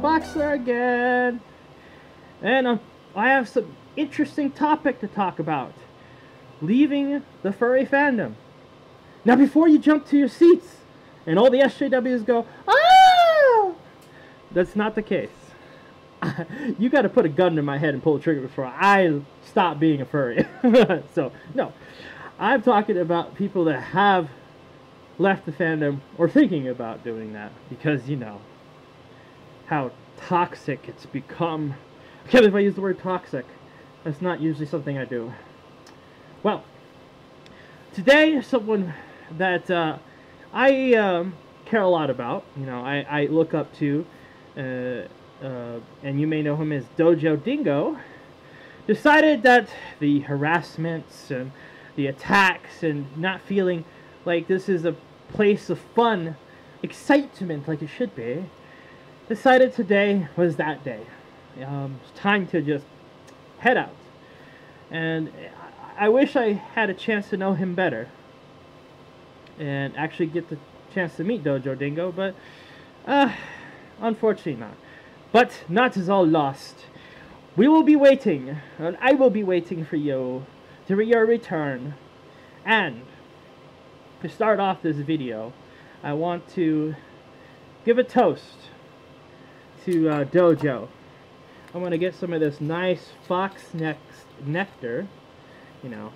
Foxler again, and I have some interesting topic to talk about. Leaving the furry fandom. Now before you jump to your seats, and all the SJWs go, "Ah!" That's not the case. You gotta put a gun to my head and pull the trigger before I stop being a furry. So, no. I'm talking about people that have left the fandom or thinking about doing that, because you know how toxic it's become. I can't believe I use the word toxic. That's not usually something I do. Well, today someone that I care a lot about, you know, I look up to, and you may know him as Dojo Dingo, decided that the harassments and the attacks and not feeling like this is a place of fun, excitement like it should be, decided today was that day. It's time to just head out. And I wish I had a chance to know him better and actually get the chance to meet Dojo Dingo, but unfortunately not. But not is all lost. We will be waiting, and I will be waiting for you to your return. And to start off this video, I want to give a toast to Dojo. I want to get some of this nice fox nectar. You know,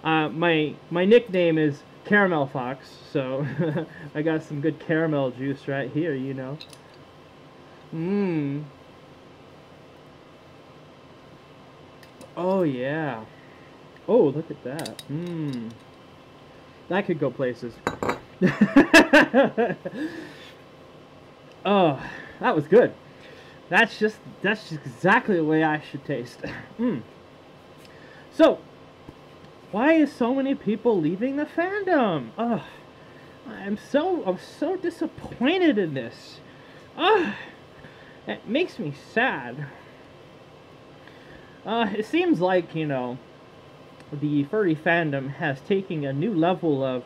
my nickname is Caramel Fox, so I got some good caramel juice right here, you know. Mmm. Oh yeah. Oh, look at that. Mmm. That could go places. Oh, that was good. That's just exactly the way I should taste. Mmm. So, why is so many people leaving the fandom? Ugh. I'm so disappointed in this. Ugh. It makes me sad. It seems like, you know, the furry fandom has taken a new level of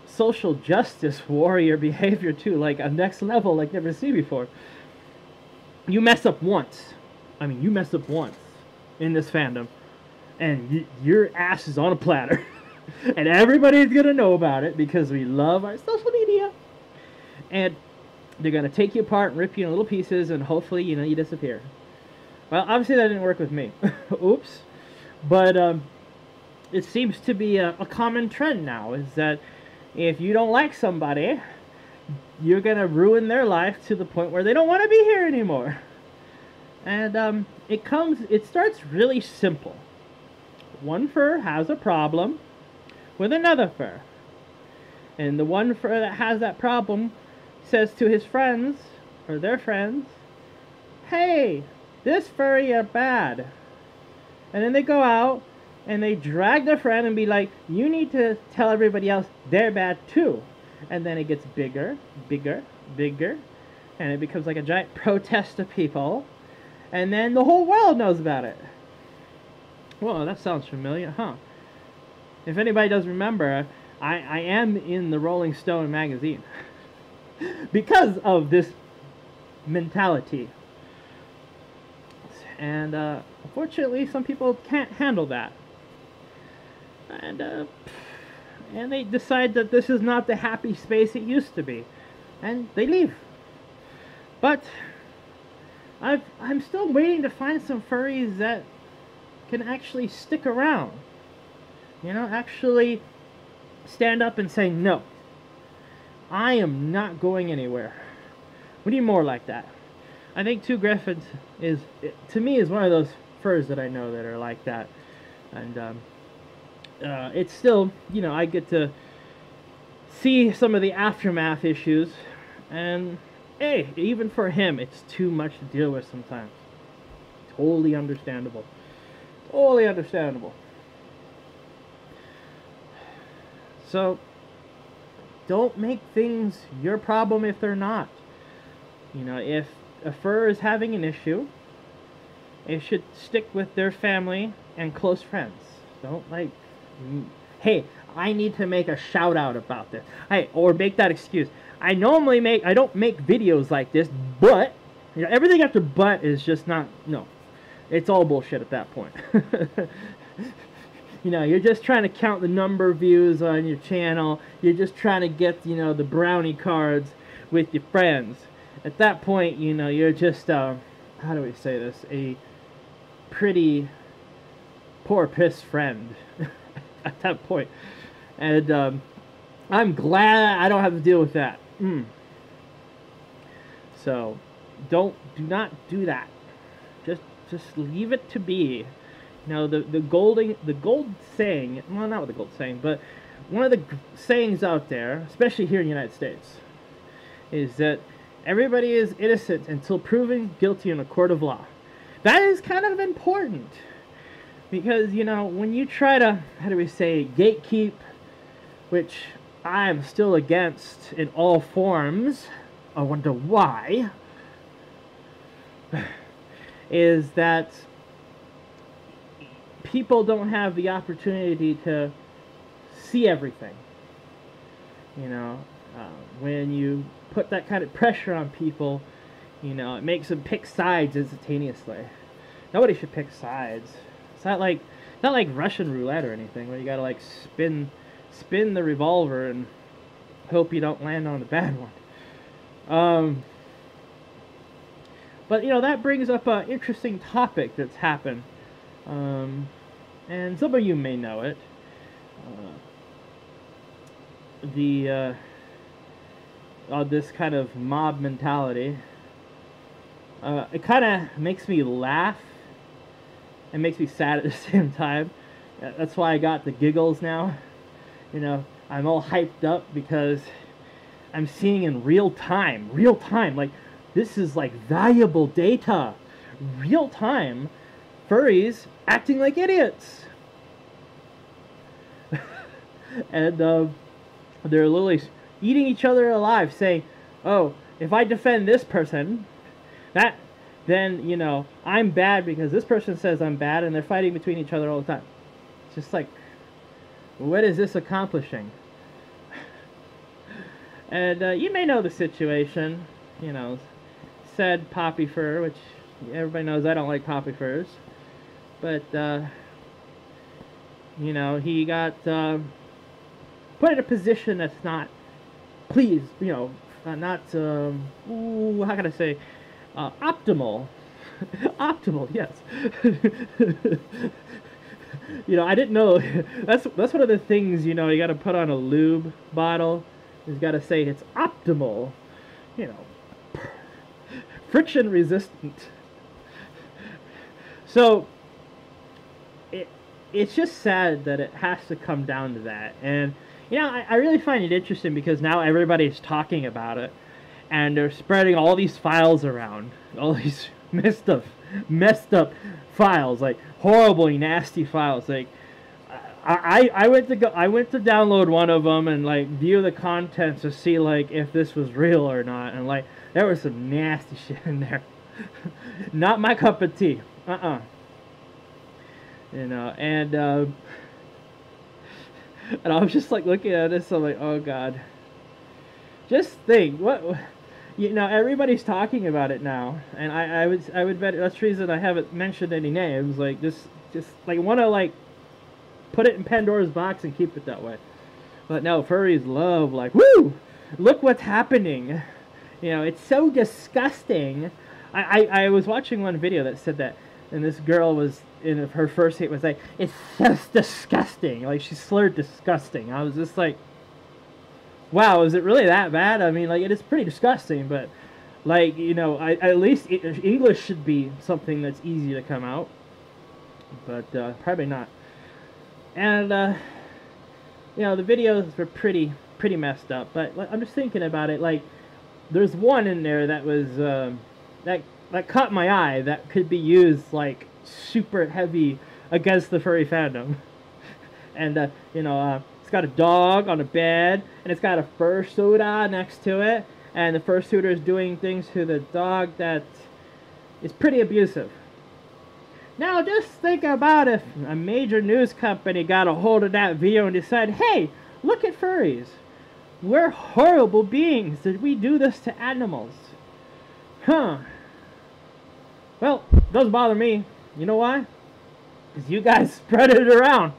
social justice warrior behavior too, like a next level like never seen before. You mess up once. I mean, you mess up once in this fandom, and your ass is on a platter. And everybody's gonna know about it because we love our social media. And they're gonna take you apart and rip you in little pieces, and hopefully, you know, you disappear. Well, obviously that didn't work with me. Oops. But it seems to be a common trend now, is that if you don't like somebody, you're gonna ruin their life to the point where they don't want to be here anymore. And it starts really simple. One fur has a problem with another fur, and the one fur that has that problem says to his friends or their friends, "Hey, this furry are bad." And then they go out and they drag their friend and be like, "You need to tell everybody else they're bad too." And then it gets bigger, bigger, bigger, and it becomes like a giant protest of people, and then the whole world knows about it. Well, that sounds familiar, huh? If anybody does remember, I am in the Rolling Stone magazine because of this mentality. And unfortunately, some people can't handle that. And they decide that this is not the happy space it used to be, and they leave. But I'm still waiting to find some furries that can actually stick around. You know, actually stand up and say, "No, I am not going anywhere." We need more like that. I think Two Griffins to me, is one of those furs that I know that are like that. And it's still, you know, I get to see some of the aftermath issues, and hey, even for him, it's too much to deal with sometimes. Totally understandable. Totally understandable. So, don't make things your problem if they're not. You know, if a fur is having an issue, it should stick with their family and close friends. Don't like, hey, I need to make a shout out about this. Hey, or make that excuse. I don't make videos like this, but You know, everything after butt is just not, no. It's all bullshit at that point. You know, you're just trying to count the number of views on your channel. You're just trying to get, you know, the brownie cards with your friends. At that point, you know, you're just, how do we say this? A pretty poor piss friend at that point. And I'm glad I don't have to deal with that. So, do not do that. Just leave it to be. You know, the gold saying, well, not the gold saying, but one of the sayings out there, especially here in the United States, is that everybody is innocent until proven guilty in a court of law. That is kind of important, because, you know, when you try to, how do we say, gatekeep, which I'm still against in all forms, I wonder why, is that people don't have the opportunity to see everything. You know, when you put that kind of pressure on people, you know, it makes them pick sides instantaneously. Nobody should pick sides. It's not like Russian roulette or anything, where you gotta like spin the revolver and hope you don't land on the bad one. But, you know, that brings up an interesting topic that's happened. And some of you may know it. This kind of mob mentality. It kind of makes me laugh and makes me sad at the same time. That's why I got the giggles now. You know, I'm all hyped up because I'm seeing in real time, like, this is like valuable data, real time, furries acting like idiots. And they're literally eating each other alive, saying, oh, if I defend this person, then, you know, I'm bad because this person says I'm bad, and they're fighting between each other all the time. It's just like, what is this accomplishing? And you may know the situation, you know, said poppy fur, which everybody knows I don't like poppy furs, but you know, he got put in a position that's not, please, you know, not how can I say, optimal. Optimal, yes. You know, I didn't know. That's one of the things, you know, you got to put on a lube bottle. You got to say it's optimal. You know, friction resistant. So it's just sad that it has to come down to that. And you know, I really find it interesting because now everybody's talking about it, and they're spreading all these files around, all these messed up files, like horribly nasty files. Like I went to download one of them and like view the contents to see like if this was real or not, and like there was some nasty shit in there. Not my cup of tea. You know, and I was just like looking at this, I'm like, oh god. Just think, what, you know, everybody's talking about it now, and I would bet that's the reason I haven't mentioned any names. Like just like want to like put it in Pandora's box and keep it that way. But no, furries love, like, woo! Look what's happening. You know, it's so disgusting. I was watching one video that said that, and this girl was in her first hit was like, it's just disgusting. Like she slurred disgusting. I was just like, wow, is it really that bad? I mean, like, it is pretty disgusting, but like, you know, at least English should be something that's easy to come out, but probably not. And you know, the videos were pretty messed up, but like, I'm just thinking about it, like there's one in there that was that caught my eye that could be used like super heavy against the furry fandom. And you know, it's got a dog on a bed, and it's got a fursuiter next to it, and the fursuiter is doing things to the dog that is pretty abusive. Now just think about if a major news company got a hold of that video and decided, hey, look at furries. We're horrible beings. Did we do this to animals? Huh. Well, it doesn't bother me. You know why? Because you guys spread it around.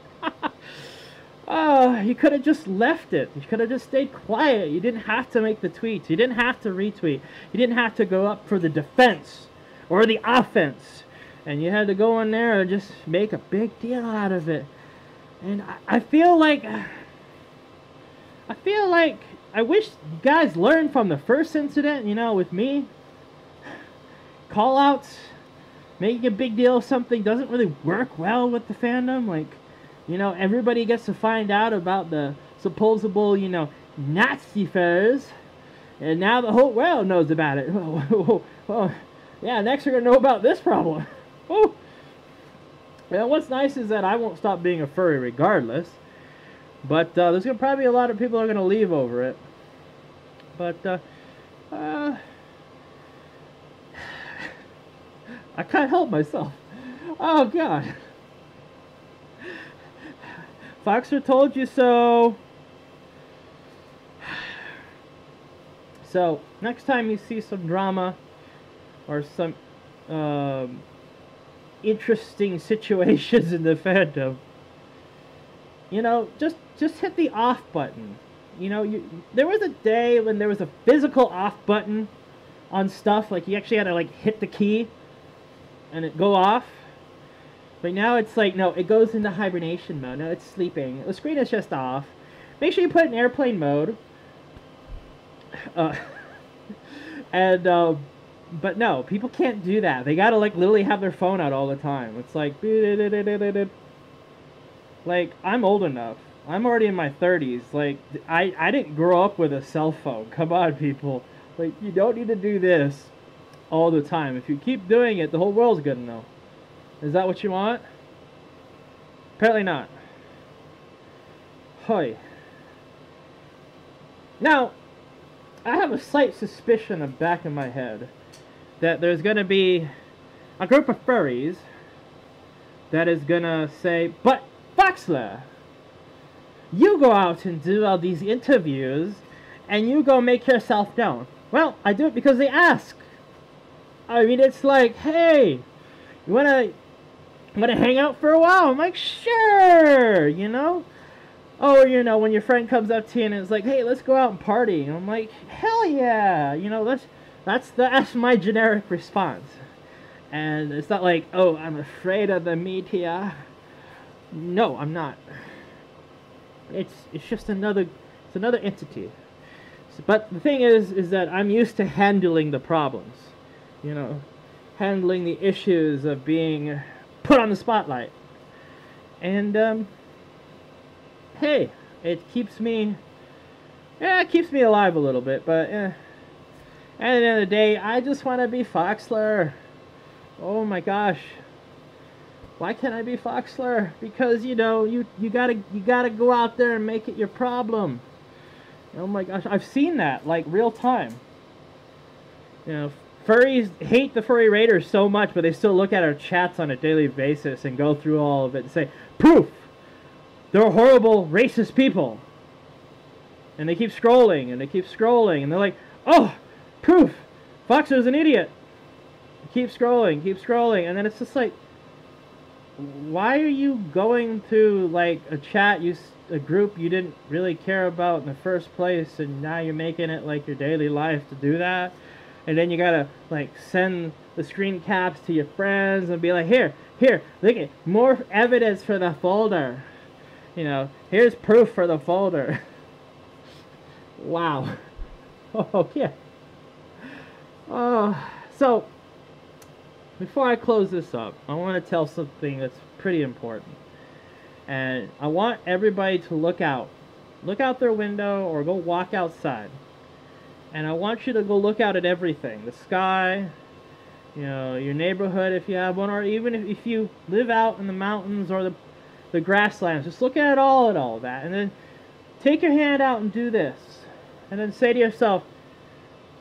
Oh, you could have just left it. You could have just stayed quiet. You didn't have to make the tweets. You didn't have to retweet. You didn't have to go up for the defense or the offense. And you had to go in there and just make a big deal out of it. And I feel like I wish you guys learned from the first incident, you know, with me. Call outs, making a big deal of something doesn't really work well with the fandom. Like, you know, everybody gets to find out about the supposable, you know, Nazi furs, and now the whole world knows about it. Well, yeah, next we're going to know about this problem. Oh. Well, what's nice is that I won't stop being a furry regardless, but there's going to probably be a lot of people who are going to leave over it. But, I can't help myself. Oh, God. Foxler told you so. So, next time you see some drama or some interesting situations in the fandom, you know, just hit the off button. You know, there was a day when there was a physical off button on stuff. Like, you actually had to, like, hit the key and it go off. But now it's like, no, it goes into hibernation mode. No, it's sleeping. The screen is just off. Make sure you put it in airplane mode. But no, people can't do that. They gotta, like, literally have their phone out all the time. It's like, I'm old enough. I'm already in my 30s. Like, I didn't grow up with a cell phone. Come on, people. Like, you don't need to do this all the time. If you keep doing it, the whole world's gonna know. Is that what you want? Apparently not. Hoy. Now, I have a slight suspicion of back in my head that there's going to be a group of furries that is going to say, but Foxler, you go out and do all these interviews and you go make yourself known. Well, I do it because they ask. I mean, it's like, hey, you want to hang out for a while? I'm like, sure, you know? Oh, you know, when your friend comes up to you and is like, hey, let's go out and party. And I'm like, hell yeah, you know, that's my generic response. And it's not like, oh, I'm afraid of the media. No, I'm not. It's just another entity. But the thing is that I'm used to handling the problems. You know, handling the issues of being put on the spotlight. And, hey, it keeps me alive a little bit, but, at the end of the day, I just want to be Foxler. Oh my gosh. Why can't I be Foxler? Because, you know, you gotta go out there and make it your problem. Oh my gosh, I've seen that, like, real time. You know, furries hate the furry raiders so much, but they still look at our chats on a daily basis and go through all of it and say, proof! They're horrible, racist people. And they keep scrolling, and they keep scrolling, and they're like, oh, proof! Foxer's an idiot! Keep scrolling, and then it's just like, why are you going to, like, a chat, a group you didn't really care about in the first place, and now you're making it, like, your daily life to do that? And then you gotta, like, send the screen caps to your friends and be like, here, look at more evidence for the folder. You know, here's proof for the folder. Wow. Oh, yeah. So, before I close this up, I want to tell something that's pretty important. And I want everybody to look out. Look out their window or go walk outside. And I want you to go look out at everything. The sky, you know, your neighborhood if you have one, or even if you live out in the mountains or the grasslands. Just look at all that. And then take your hand out and do this. And then say to yourself,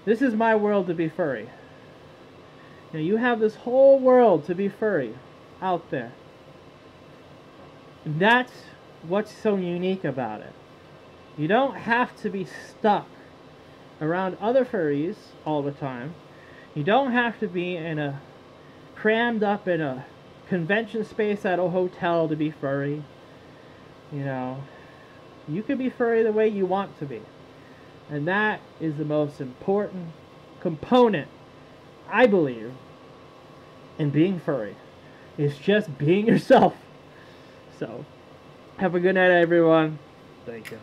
this is my world to be furry. You know, you have this whole world to be furry out there. And that's what's so unique about it. You don't have to be stuck around other furries all the time. You don't have to be in a crammed up in a convention space at a hotel to be furry. You know, you can be furry the way you want to be. And that is the most important component, I believe, in being furry. It's just being yourself. So, have a good night, everyone. Thank you.